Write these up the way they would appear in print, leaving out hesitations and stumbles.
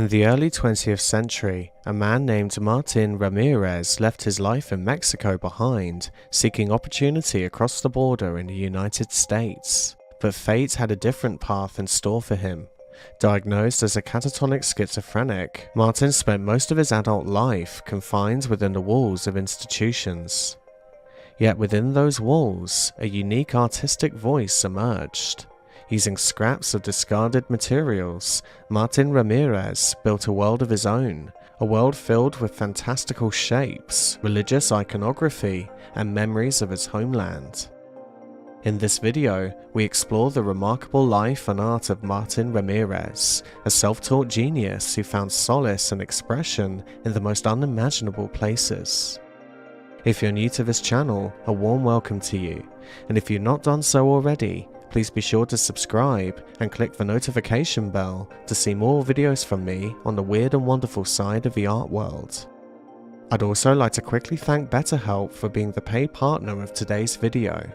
In the early 20th century, a man named Martín Ramírez left his life in Mexico behind, seeking opportunity across the border in the United States. But fate had a different path in store for him. Diagnosed as a catatonic schizophrenic, Martin spent most of his adult life confined within the walls of institutions. Yet within those walls, a unique artistic voice emerged. Using scraps of discarded materials, Martín Ramírez built a world of his own, a world filled with fantastical shapes, religious iconography, and memories of his homeland. In this video, we explore the remarkable life and art of Martín Ramírez, a self-taught genius who found solace and expression in the most unimaginable places. If you're new to this channel, a warm welcome to you, and if you've not done so already, please be sure to subscribe and click the notification bell to see more videos from me on the weird and wonderful side of the art world. I'd also like to quickly thank BetterHelp for being the paid partner of today's video.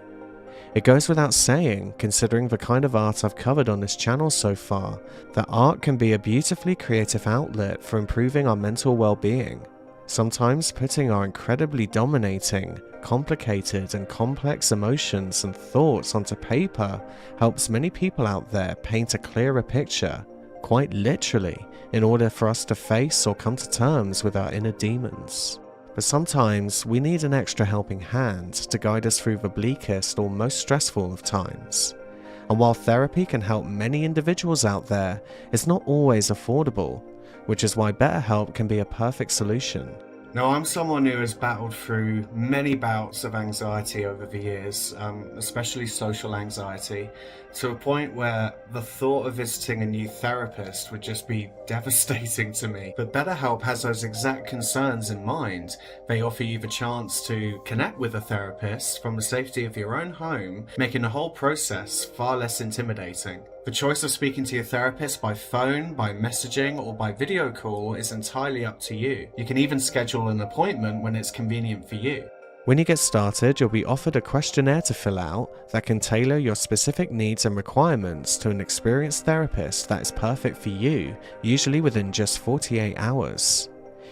It goes without saying, considering the kind of art I've covered on this channel so far, that art can be a beautifully creative outlet for improving our mental well-being. Sometimes putting our incredibly dominating, complicated and complex emotions and thoughts onto paper helps many people out there paint a clearer picture, quite literally, in order for us to face or come to terms with our inner demons. But sometimes we need an extra helping hand to guide us through the bleakest or most stressful of times. And while therapy can help many individuals out there, it's not always affordable, which is why BetterHelp can be a perfect solution. Now, I'm someone who has battled through many bouts of anxiety over the years, especially social anxiety, to a point where the thought of visiting a new therapist would just be devastating to me. But BetterHelp has those exact concerns in mind. They offer you the chance to connect with a therapist from the safety of your own home, making the whole process far less intimidating. The choice of speaking to your therapist by phone, by messaging, or by video call is entirely up to you. You can even schedule an appointment when it's convenient for you. When you get started, you'll be offered a questionnaire to fill out that can tailor your specific needs and requirements to an experienced therapist that is perfect for you, usually within just 48 hours.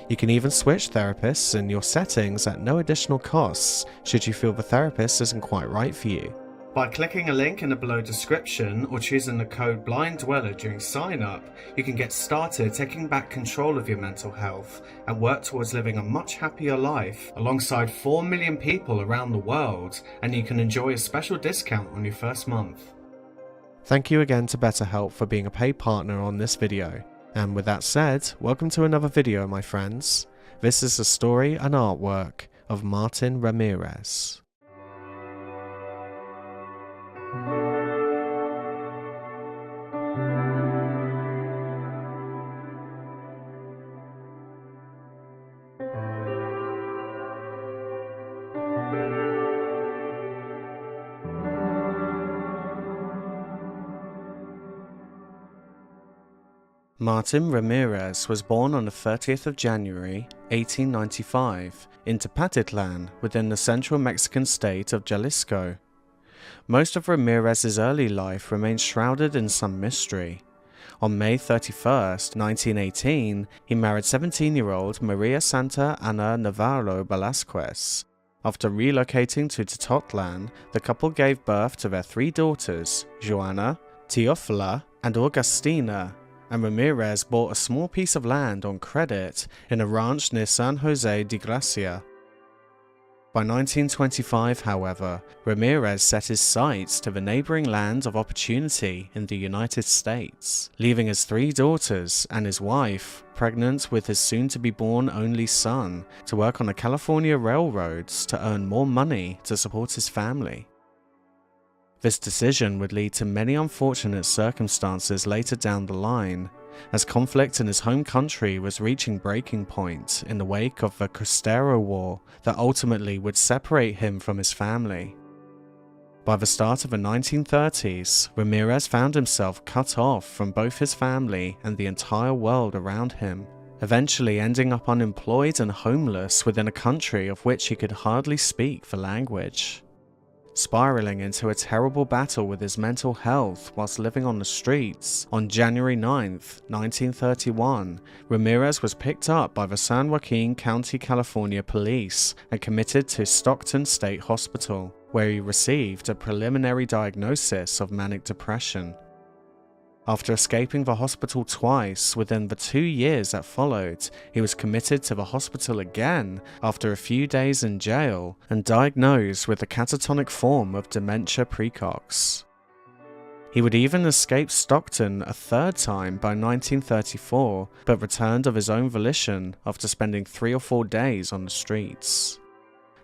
You can even switch therapists in your settings at no additional costs should you feel the therapist isn't quite right for you. By clicking a link in the below description or choosing the code BLINDDWELLER during sign up, you can get started taking back control of your mental health and work towards living a much happier life alongside 4 million people around the world, and you can enjoy a special discount on your first month. Thank you again to BetterHelp for being a paid partner on this video. And with that said, welcome to another video, my friends. This is the story and artwork of Martín Ramírez. Martín Ramírez was born on the 30th of January, 1895, in Tepatitlán within the central Mexican state of Jalisco. Most of Ramírez's early life remains shrouded in some mystery. On May 31st, 1918, he married 17-year-old María Santa Ana Navarro Velázquez. After relocating to Tepatitlán, the couple gave birth to their 3 daughters, Joana, Teófila, and Augustina, and Ramírez bought a small piece of land on credit in a ranch near San José de Gracia. By 1925, however, Ramírez set his sights to the neighboring land of opportunity in the United States, leaving his 3 daughters and his wife, pregnant with his soon-to-be-born only son, to work on the California railroads to earn more money to support his family. This decision would lead to many unfortunate circumstances later down the line, as conflict in his home country was reaching breaking point in the wake of the Cristero War that ultimately would separate him from his family. By the start of the 1930s, Ramírez found himself cut off from both his family and the entire world around him, eventually ending up unemployed and homeless within a country of which he could hardly speak the language. spiraling into a terrible battle with his mental health whilst living on the streets. On January 9th, 1931, Ramírez was picked up by the San Joaquin County, California police and committed to Stockton State Hospital, where he received a preliminary diagnosis of manic depression. After escaping the hospital twice within the 2 years that followed, he was committed to the hospital again after a few days in jail and diagnosed with the catatonic form of dementia praecox. He would even escape Stockton a third time by 1934, but returned of his own volition after spending 3 or 4 days on the streets.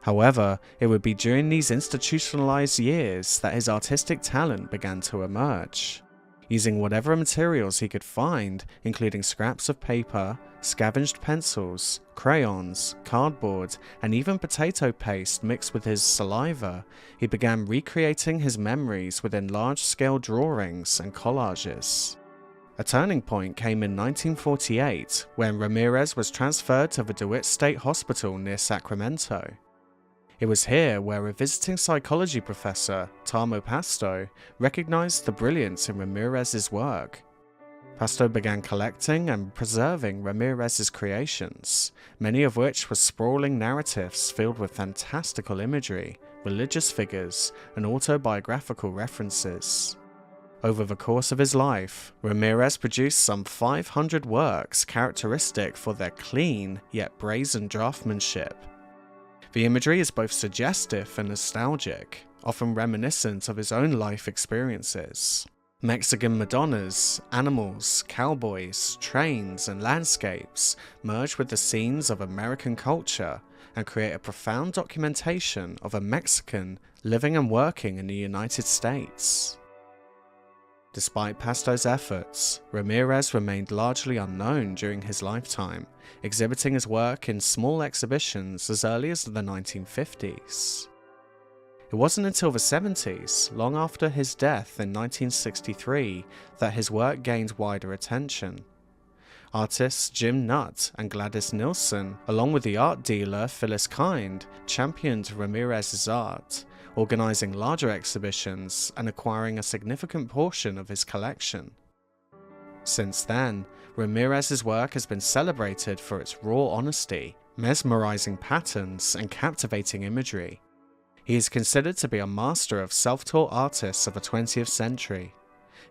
However, it would be during these institutionalized years that his artistic talent began to emerge. Using whatever materials he could find, including scraps of paper, scavenged pencils, crayons, cardboard, and even potato paste mixed with his saliva, he began recreating his memories within large-scale drawings and collages. A turning point came in 1948 when Ramírez was transferred to the DeWitt State Hospital near Sacramento. It was here where a visiting psychology professor, Tamo Pasto, recognized the brilliance in Ramírez's work. Pasto began collecting and preserving Ramírez's creations, many of which were sprawling narratives filled with fantastical imagery, religious figures, and autobiographical references. Over the course of his life, Ramírez produced some 500 works characteristic for their clean yet brazen draftsmanship. The imagery is both suggestive and nostalgic, often reminiscent of his own life experiences. Mexican Madonnas, animals, cowboys, trains, and landscapes merge with the scenes of American culture and create a profound documentation of a Mexican living and working in the United States. Despite Pasto's efforts, Ramírez remained largely unknown during his lifetime, exhibiting his work in small exhibitions as early as the 1950s. It wasn't until the 70s, long after his death in 1963, that his work gained wider attention. Artists Jim Nutt and Gladys Nilsson, along with the art dealer Phyllis Kind, championed Ramírez's art, organizing larger exhibitions and acquiring a significant portion of his collection. Since then, Ramírez's work has been celebrated for its raw honesty, mesmerizing patterns, and captivating imagery. He is considered to be a master of self-taught artists of the 20th century.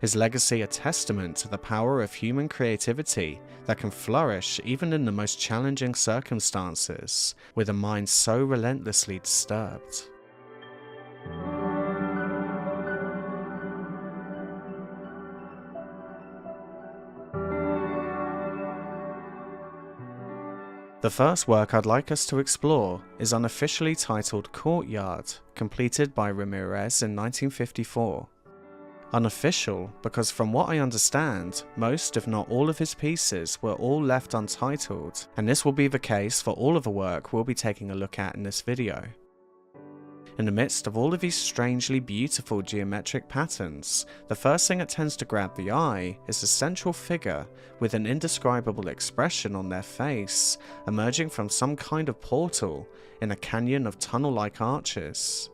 His legacy a testament to the power of human creativity that can flourish even in the most challenging circumstances, with a mind so relentlessly disturbed. The first work I'd like us to explore is unofficially titled Courtyard, completed by Ramírez in 1954. Unofficial because from what I understand, most if not all of his pieces were all left untitled, and this will be the case for all of the work we'll be taking a look at in this video. In the midst of all of these strangely beautiful geometric patterns, the first thing that tends to grab the eye is a central figure with an indescribable expression on their face, emerging from some kind of portal in a canyon of tunnel-like arches.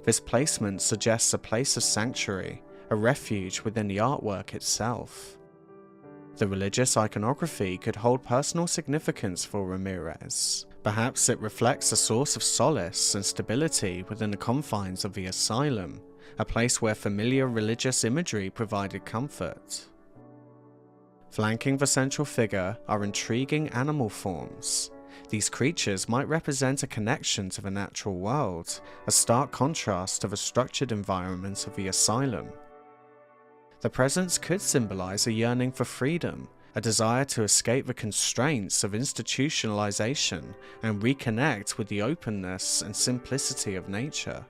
This placement suggests a place of sanctuary, a refuge within the artwork itself. The religious iconography could hold personal significance for Ramírez. Perhaps it reflects a source of solace and stability within the confines of the asylum, a place where familiar religious imagery provided comfort. Flanking the central figure are intriguing animal forms. These creatures might represent a connection to the natural world, a stark contrast to the structured environment of the asylum. The presence could symbolize a yearning for freedom, a desire to escape the constraints of institutionalization and reconnect with the openness and simplicity of nature.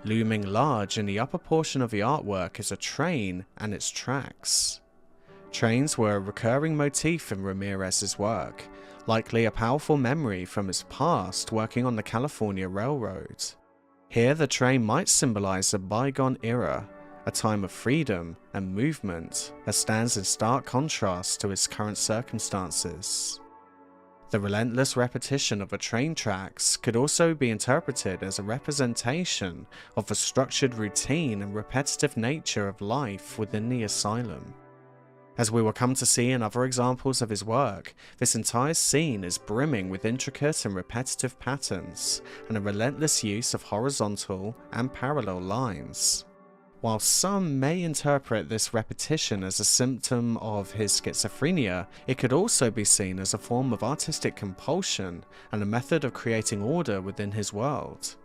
Looming large in the upper portion of the artwork is a train and its tracks. Trains were a recurring motif in Ramírez's work, likely a powerful memory from his past working on the California Railroad. Here the train might symbolize a bygone era, a time of freedom and movement that stands in stark contrast to its current circumstances. The relentless repetition of the train tracks could also be interpreted as a representation of the structured routine and repetitive nature of life within the asylum. As we will come to see in other examples of his work, this entire scene is brimming with intricate and repetitive patterns, and a relentless use of horizontal and parallel lines. While some may interpret this repetition as a symptom of his schizophrenia, it could also be seen as a form of artistic compulsion and a method of creating order within his world.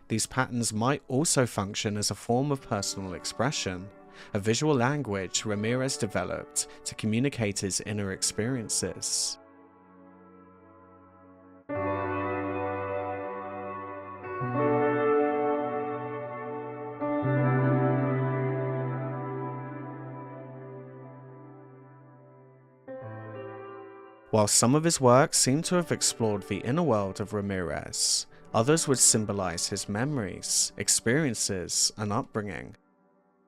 These patterns might also function as a form of personal expression, a visual language Ramírez developed to communicate his inner experiences. While some of his works seem to have explored the inner world of Ramírez, others would symbolize his memories, experiences, and upbringing,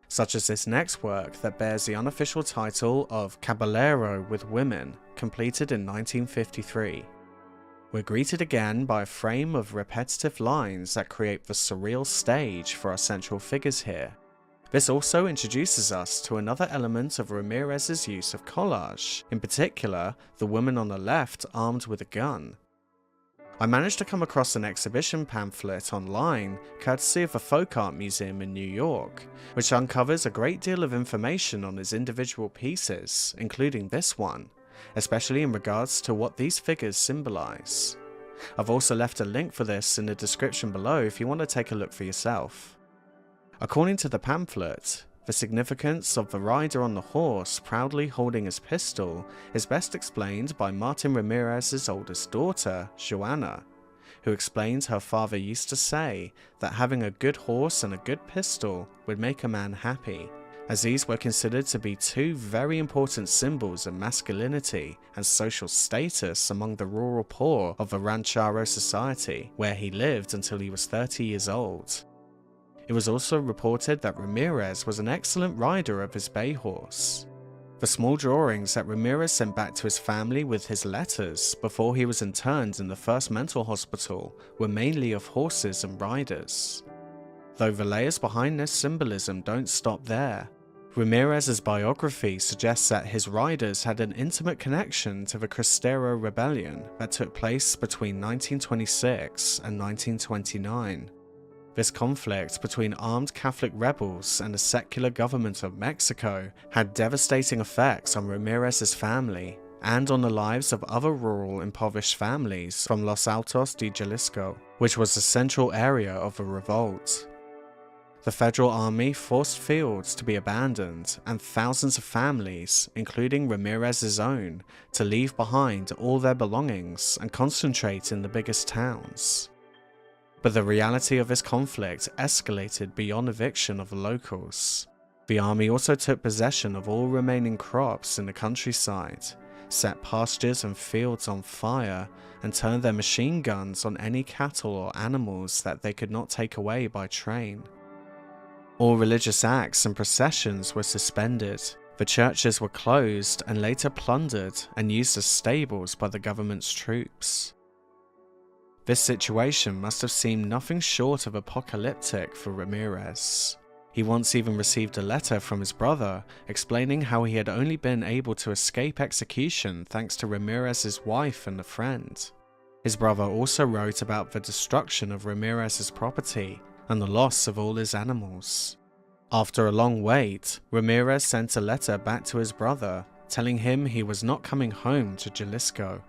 such as this next work that bears the unofficial title of Caballero with Women, completed in 1953. We're greeted again by a frame of repetitive lines that create the surreal stage for our central figures here. This also introduces us to another element of Ramírez's use of collage, in particular, the woman on the left armed with a gun. I managed to come across an exhibition pamphlet online, courtesy of a folk art museum in New York, which uncovers a great deal of information on his individual pieces, including this one, especially in regards to what these figures symbolize. I've also left a link for this in the description below if you want to take a look for yourself. According to the pamphlet, the significance of the rider on the horse proudly holding his pistol is best explained by Martín Ramírez's oldest daughter, Joanna, who explains her father used to say that having a good horse and a good pistol would make a man happy, as these were considered to be two very important symbols of masculinity and social status among the rural poor of the ranchero society, where he lived until he was 30 years old. It was also reported that Ramírez was an excellent rider of his bay horse. The small drawings that Ramírez sent back to his family with his letters before he was interned in the first mental hospital were mainly of horses and riders. Though the layers behind this symbolism don't stop there. Ramírez's biography suggests that his riders had an intimate connection to the Cristero Rebellion that took place between 1926 and 1929. This conflict between armed Catholic rebels and the secular government of Mexico had devastating effects on Ramírez's family and on the lives of other rural impoverished families from Los Altos de Jalisco, which was the central area of the revolt. The Federal Army forced fields to be abandoned and thousands of families, including Ramírez's own, to leave behind all their belongings and concentrate in the biggest towns. But the reality of this conflict escalated beyond eviction of the locals. The army also took possession of all remaining crops in the countryside, set pastures and fields on fire, and turned their machine guns on any cattle or animals that they could not take away by train. All religious acts and processions were suspended. The churches were closed and later plundered and used as stables by the government's troops. This situation must have seemed nothing short of apocalyptic for Ramírez. He once even received a letter from his brother explaining how he had only been able to escape execution thanks to Ramírez's wife and a friend. His brother also wrote about the destruction of Ramírez's property and the loss of all his animals. After a long wait, Ramírez sent a letter back to his brother, telling him he was not coming home to Jalisco.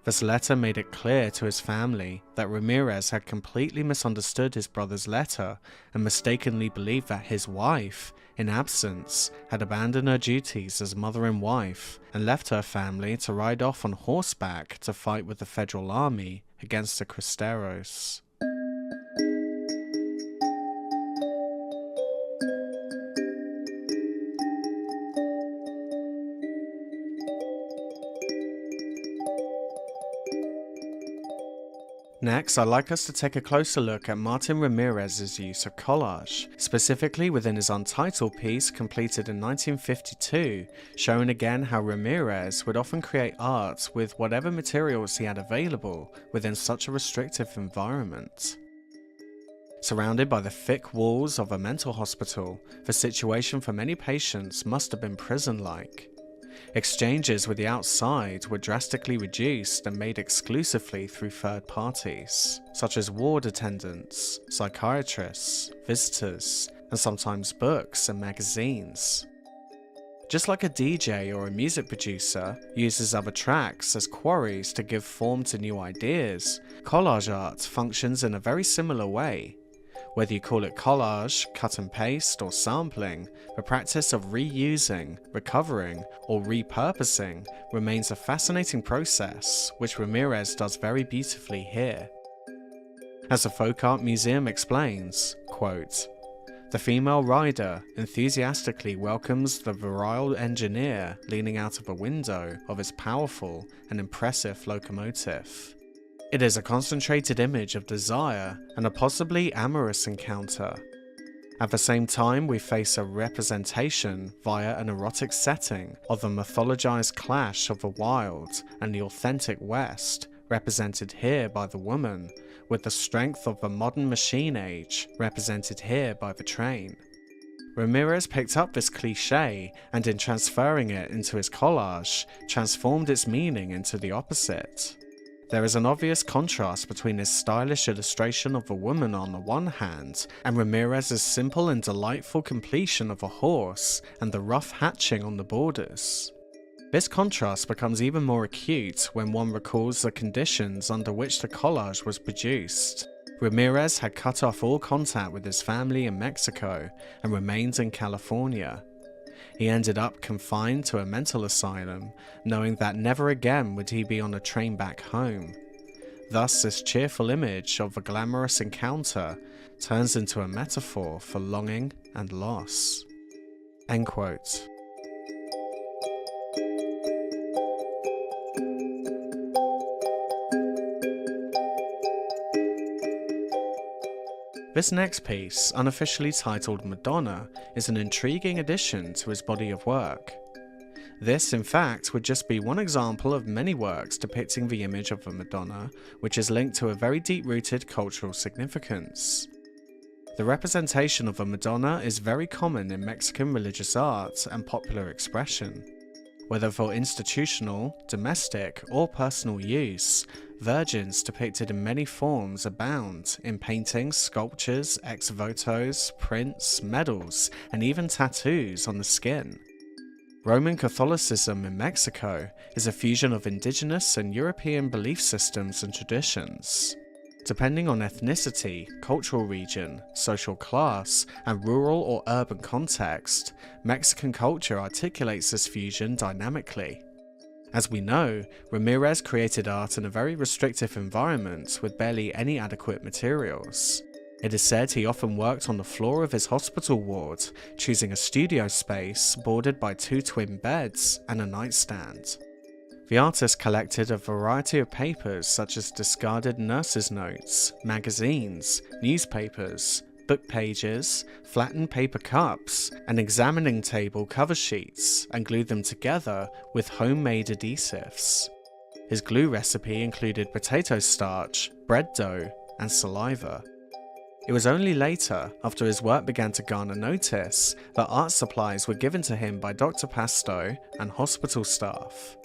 This letter made it clear to his family that Ramírez had completely misunderstood his brother's letter and mistakenly believed that his wife, in absence, had abandoned her duties as mother and wife and left her family to ride off on horseback to fight with the Federal Army against the Cristeros. Next, I'd like us to take a closer look at Martín Ramírez's use of collage, specifically within his untitled piece completed in 1952, showing again how Ramírez would often create art with whatever materials he had available within such a restrictive environment. Surrounded by the thick walls of a mental hospital, the situation for many patients must have been prison-like. Exchanges with the outside were drastically reduced and made exclusively through third parties, such as ward attendants, psychiatrists, visitors, and sometimes books and magazines. Just like a DJ or a music producer uses other tracks as quarries to give form to new ideas, collage art functions in a very similar way. Whether you call it collage, cut and paste, or sampling, the practice of reusing, recovering, or repurposing remains a fascinating process, which Ramírez does very beautifully here. As the Folk Art Museum explains, quote, "The female rider enthusiastically welcomes the virile engineer leaning out of a window of his powerful and impressive locomotive. It is a concentrated image of desire and a possibly amorous encounter. At the same time, we face a representation via an erotic setting of the mythologized clash of the wild and the authentic West, represented here by the woman, with the strength of the modern machine age, represented here by the train." Ramírez picked up this cliché and in transferring it into his collage, transformed its meaning into the opposite. There is an obvious contrast between his stylish illustration of a woman on the one hand, and Ramírez's simple and delightful completion of a horse and the rough hatching on the borders. This contrast becomes even more acute when one recalls the conditions under which the collage was produced. Ramírez had cut off all contact with his family in Mexico and remained in California. He ended up confined to a mental asylum, knowing that never again would he be on a train back home. Thus, this cheerful image of a glamorous encounter turns into a metaphor for longing and loss. End quote. This next piece, unofficially titled Madonna, is an intriguing addition to his body of work. This, in fact, would just be one example of many works depicting the image of the Madonna, which is linked to a very deep-rooted cultural significance. The representation of a Madonna is very common in Mexican religious art and popular expression. Whether for institutional, domestic, or personal use, virgins depicted in many forms abound in paintings, sculptures, ex-votos, prints, medals, and even tattoos on the skin. Roman Catholicism in Mexico is a fusion of indigenous and European belief systems and traditions. Depending on ethnicity, cultural region, social class, and rural or urban context, Mexican culture articulates this fusion dynamically. As we know, Ramírez created art in a very restrictive environment with barely any adequate materials. It is said he often worked on the floor of his hospital ward, choosing a studio space bordered by 2 twin beds and a nightstand. The artist collected a variety of papers such as discarded nurses' notes, magazines, newspapers, book pages, flattened paper cups, and examining table cover sheets, and glued them together with homemade adhesives. His glue recipe included potato starch, bread dough, and saliva. It was only later, after his work began to garner notice, that art supplies were given to him by Dr. Pasto and hospital staff.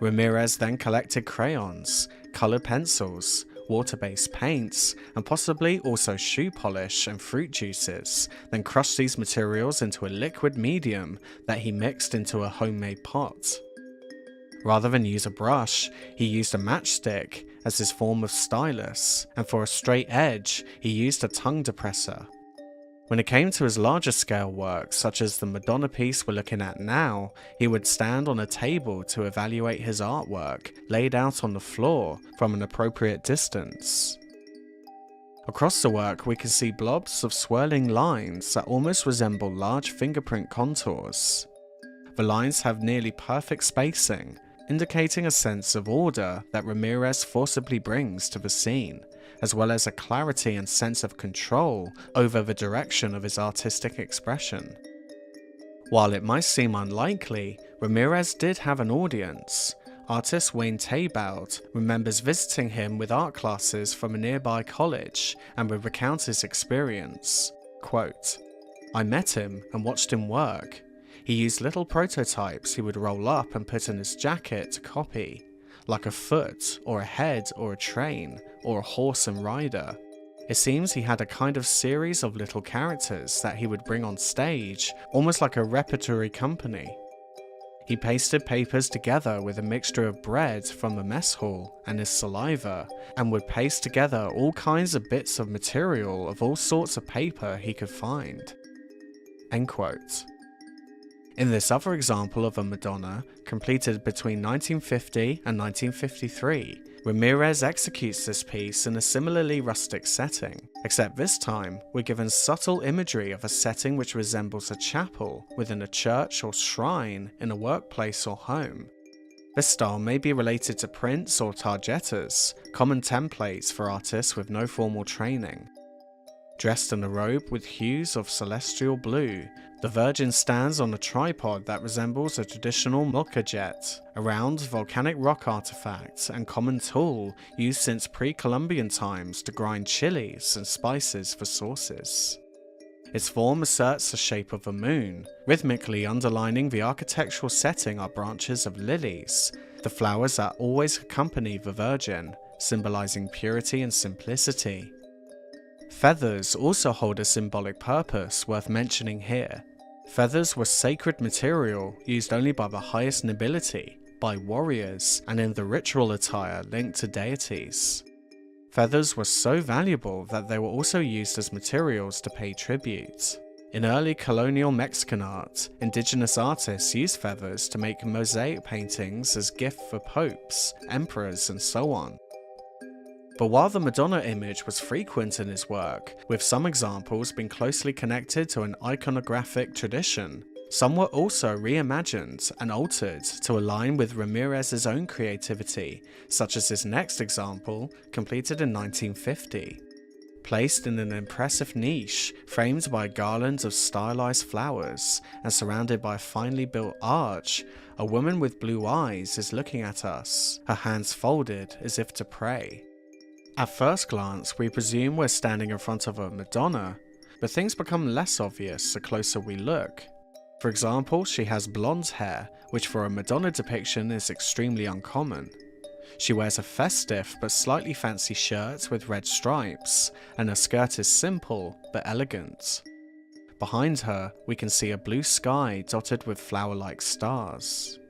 Ramírez then collected crayons, colored pencils, water-based paints, and possibly also shoe polish and fruit juices, then crushed these materials into a liquid medium that he mixed into a homemade pot. Rather than use a brush, he used a matchstick as his form of stylus, and for a straight edge, he used a tongue depressor. When it came to his larger scale works, such as the Madonna piece we're looking at now, he would stand on a table to evaluate his artwork, laid out on the floor from an appropriate distance. Across the work we can see blobs of swirling lines that almost resemble large fingerprint contours. The lines have nearly perfect spacing, indicating a sense of order that Ramírez forcibly brings to the scene, as well as a clarity and sense of control over the direction of his artistic expression. While it might seem unlikely, Ramírez did have an audience. Artist Wayne Tabout remembers visiting him with art classes from a nearby college and would recount his experience. Quote, "I met him and watched him work. He used little prototypes he would roll up and put in his jacket to copy, like a foot or a head or a train or a horse and rider. It seems he had a kind of series of little characters that he would bring on stage, almost like a repertory company. He pasted papers together with a mixture of bread from the mess hall and his saliva, and would paste together all kinds of bits of material of all sorts of paper he could find." End quote. In this other example of a Madonna, completed between 1950 and 1953, Ramírez executes this piece in a similarly rustic setting, except this time we're given subtle imagery of a setting which resembles a chapel within a church or shrine in a workplace or home. This style may be related to prints or targettas, common templates for artists with no formal training. Dressed in a robe with hues of celestial blue, the Virgin stands on a tripod that resembles a traditional molcajet, a round volcanic rock artifact and common tool used since pre-Columbian times to grind chilies and spices for sauces. Its form asserts the shape of a moon. Rhythmically underlining the architectural setting are branches of lilies, the flowers that always accompany the Virgin, symbolizing purity and simplicity. Feathers also hold a symbolic purpose worth mentioning here. Feathers were sacred material used only by the highest nobility, by warriors, and in the ritual attire linked to deities. Feathers were so valuable that they were also used as materials to pay tribute. In early colonial Mexican art, indigenous artists used feathers to make mosaic paintings as gift for popes, emperors, and so on. But while the Madonna image was frequent in his work, with some examples being closely connected to an iconographic tradition, some were also reimagined and altered to align with Ramírez's own creativity, such as his next example, completed in 1950. Placed in an impressive niche, framed by garlands of stylized flowers, and surrounded by a finely built arch, a woman with blue eyes is looking at us, her hands folded as if to pray. At first glance, we presume we're standing in front of a Madonna, but things become less obvious the closer we look. For example, she has blonde hair, which for a Madonna depiction is extremely uncommon. She wears a festive but slightly fancy shirt with red stripes, and her skirt is simple but elegant. Behind her, we can see a blue sky dotted with flower-like stars.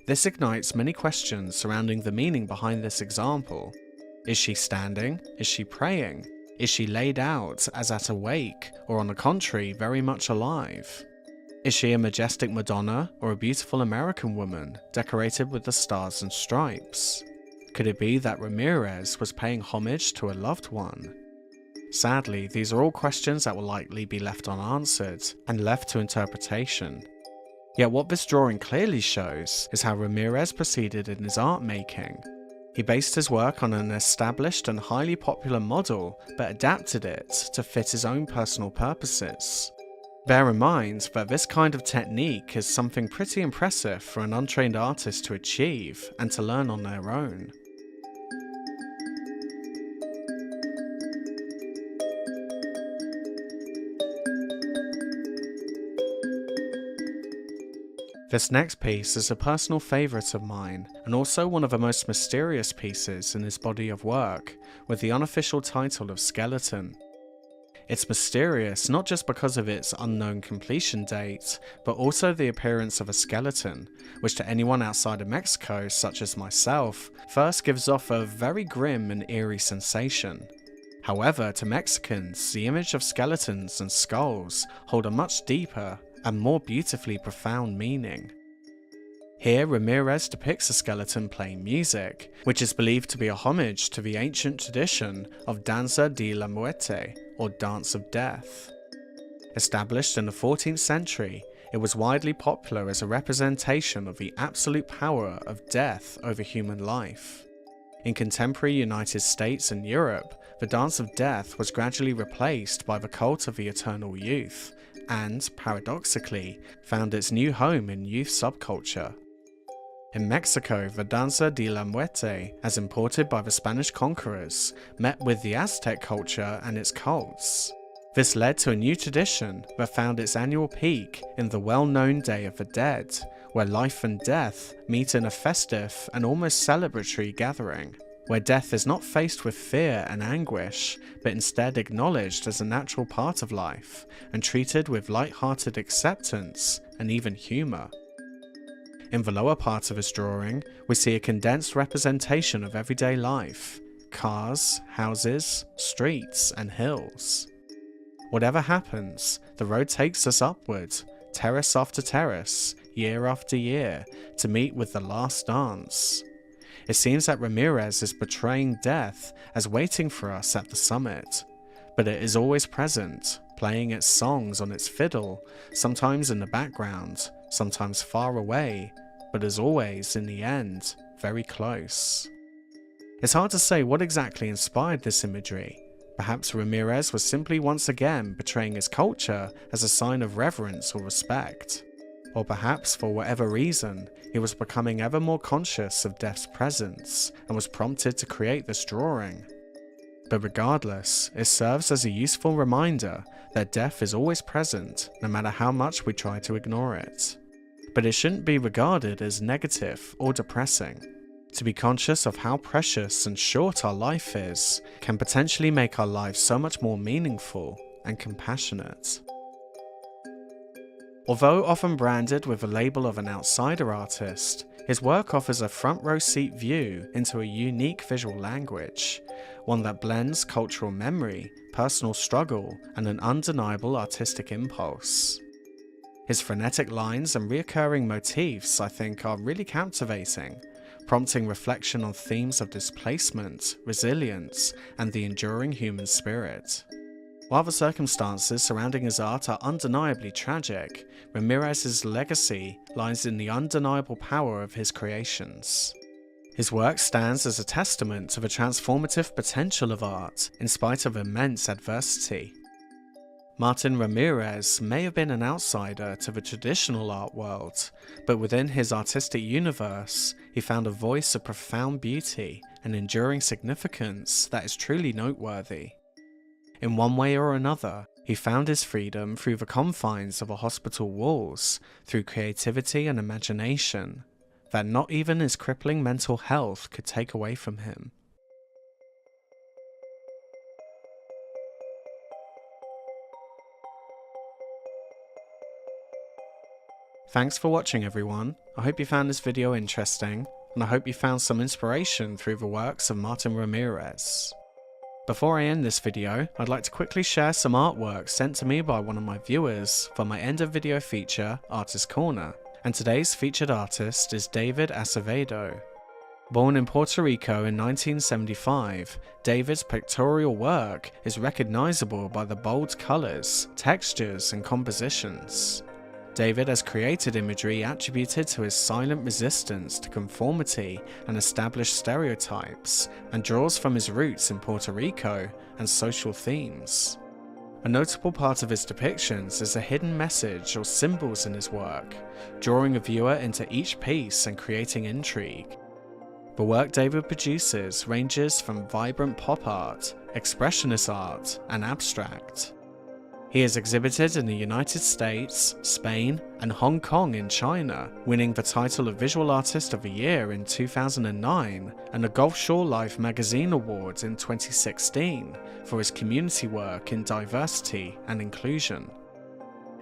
This ignites many questions surrounding the meaning behind this example. Is she standing? Is she praying? Is she laid out as at a wake, or on the contrary, very much alive? Is she a majestic Madonna, or a beautiful American woman, decorated with the stars and stripes? Could it be that Ramírez was paying homage to a loved one? Sadly, these are all questions that will likely be left unanswered, and left to interpretation. Yet what this drawing clearly shows is how Ramírez proceeded in his art making. He based his work on an established and highly popular model, but adapted it to fit his own personal purposes. Bear in mind that this kind of technique is something pretty impressive for an untrained artist to achieve and to learn on their own. This next piece is a personal favourite of mine, and also one of the most mysterious pieces in his body of work, with the unofficial title of Skeleton. It's mysterious not just because of its unknown completion date, but also the appearance of a skeleton, which to anyone outside of Mexico, such as myself, first gives off a very grim and eerie sensation. However, to Mexicans, the image of skeletons and skulls hold a much deeper and more beautifully profound meaning. Here, Ramírez depicts a skeleton playing music, which is believed to be a homage to the ancient tradition of Danza de la Muerte, or Dance of Death. Established in the 14th century, It was widely popular as a representation of the absolute power of death over human life. In contemporary United States and Europe, the dance of death was gradually replaced by the cult of the eternal youth, and, paradoxically, found its new home in youth subculture. In Mexico, the Danza de la Muerte, as imported by the Spanish conquerors, met with the Aztec culture and its cults. This led to a new tradition that found its annual peak in the well-known Day of the Dead, where life and death meet in a festive and almost celebratory gathering, where death is not faced with fear and anguish, but instead acknowledged as a natural part of life and treated with light-hearted acceptance and even humour. In the lower part of this drawing, we see a condensed representation of everyday life: cars, houses, streets, and hills. Whatever happens, the road takes us upward, terrace after terrace, year after year, to meet with the last dance. It seems that Ramírez is portraying death as waiting for us at the summit, but it is always present, playing its songs on its fiddle, sometimes in the background, sometimes far away, but as always, in the end, very close. It's hard to say what exactly inspired this imagery. Perhaps Ramírez was simply once again portraying his culture as a sign of reverence or respect. Or perhaps, for whatever reason, he was becoming ever more conscious of death's presence and was prompted to create this drawing. But regardless, it serves as a useful reminder that death is always present, no matter how much we try to ignore it. But it shouldn't be regarded as negative or depressing. To be conscious of how precious and short our life is can potentially make our lives so much more meaningful and compassionate. Although often branded with the label of an outsider artist, his work offers a front-row seat view into a unique visual language, one that blends cultural memory, personal struggle, and an undeniable artistic impulse. His frenetic lines and recurring motifs, I think, are really captivating, prompting reflection on themes of displacement, resilience, and the enduring human spirit. While the circumstances surrounding his art are undeniably tragic, Ramírez's legacy lies in the undeniable power of his creations. His work stands as a testament to the transformative potential of art in spite of immense adversity. Martín Ramírez may have been an outsider to the traditional art world, but within his artistic universe, he found a voice of profound beauty and enduring significance that is truly noteworthy. In one way or another, he found his freedom through the confines of a hospital walls, through creativity and imagination, that not even his crippling mental health could take away from him. Thanks for watching, everyone. I hope you found this video interesting, and I hope you found some inspiration through the works of Martín Ramírez. Before I end this video, I'd like to quickly share some artwork sent to me by one of my viewers for my end of video feature, Artist Corner, and today's featured artist is David Acevedo. Born in Puerto Rico in 1975, David's pictorial work is recognizable by the bold colors, textures, and compositions. David has created imagery attributed to his silent resistance to conformity and established stereotypes, and draws from his roots in Puerto Rico and social themes. A notable part of his depictions is a hidden message or symbols in his work, drawing a viewer into each piece and creating intrigue. The work David produces ranges from vibrant pop art, expressionist art, and abstract. He is exhibited in the United States, Spain, and Hong Kong in China, winning the title of Visual Artist of the Year in 2009 and a Gulf Shore Life magazine award in 2016 for his community work in diversity and inclusion.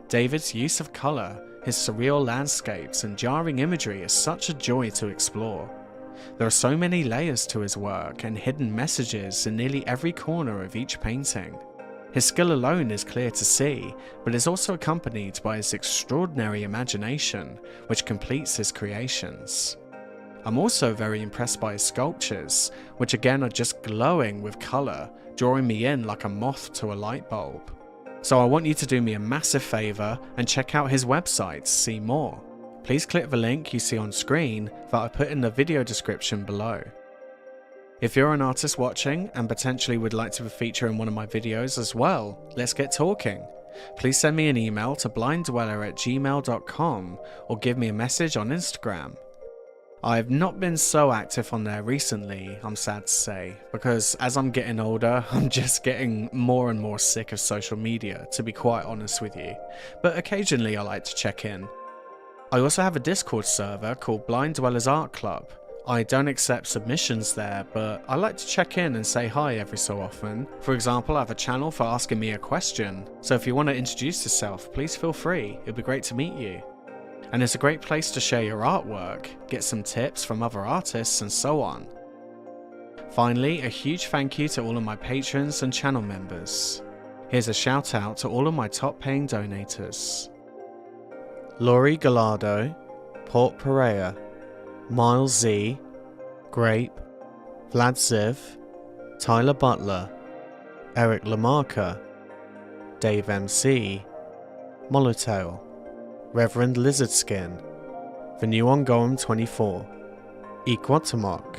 David's use of colour, his surreal landscapes, and jarring imagery is such a joy to explore. There are so many layers to his work and hidden messages in nearly every corner of each painting. His skill alone is clear to see, but is also accompanied by his extraordinary imagination, which completes his creations. I'm also very impressed by his sculptures, which again are just glowing with colour, drawing me in like a moth to a light bulb. So I want you to do me a massive favour and check out his website to see more. Please click the link you see on screen that I put in the video description below. If you're an artist watching and potentially would like to feature in one of my videos as well, let's get talking. Please send me an email to blinddweller@gmail.com or give me a message on Instagram. I've not been so active on there recently, I'm sad to say, because as I'm getting older, I'm just getting more and more sick of social media, to be quite honest with you, but occasionally I like to check in. I also have a Discord server called Blind Dwellers Art Club. I don't accept submissions there, but I like to check in and say hi every so often. For example, I have a channel for asking me a question, so if you want to introduce yourself, please feel free, it'd be great to meet you. And it's a great place to share your artwork, get some tips from other artists and so on. Finally, a huge thank you to all of my patrons and channel members. Here's a shout out to all of my top paying donators. Laurie Gallardo, Port Perea, Miles Z, Grape, Vlad Ziv, Tyler Butler, Eric Lamarca, Dave MC, Molotail, Reverend Lizardskin, The New Ongoing 24, Equatamok,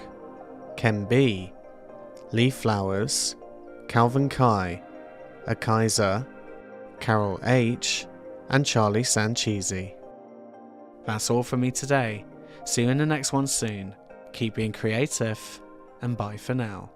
Ken B, Lee Flowers, Calvin Kai, Akaiser, Carol H, and Charlie Sancheesy. That's all for me today. See you in the next one soon. Keep being creative, and bye for now.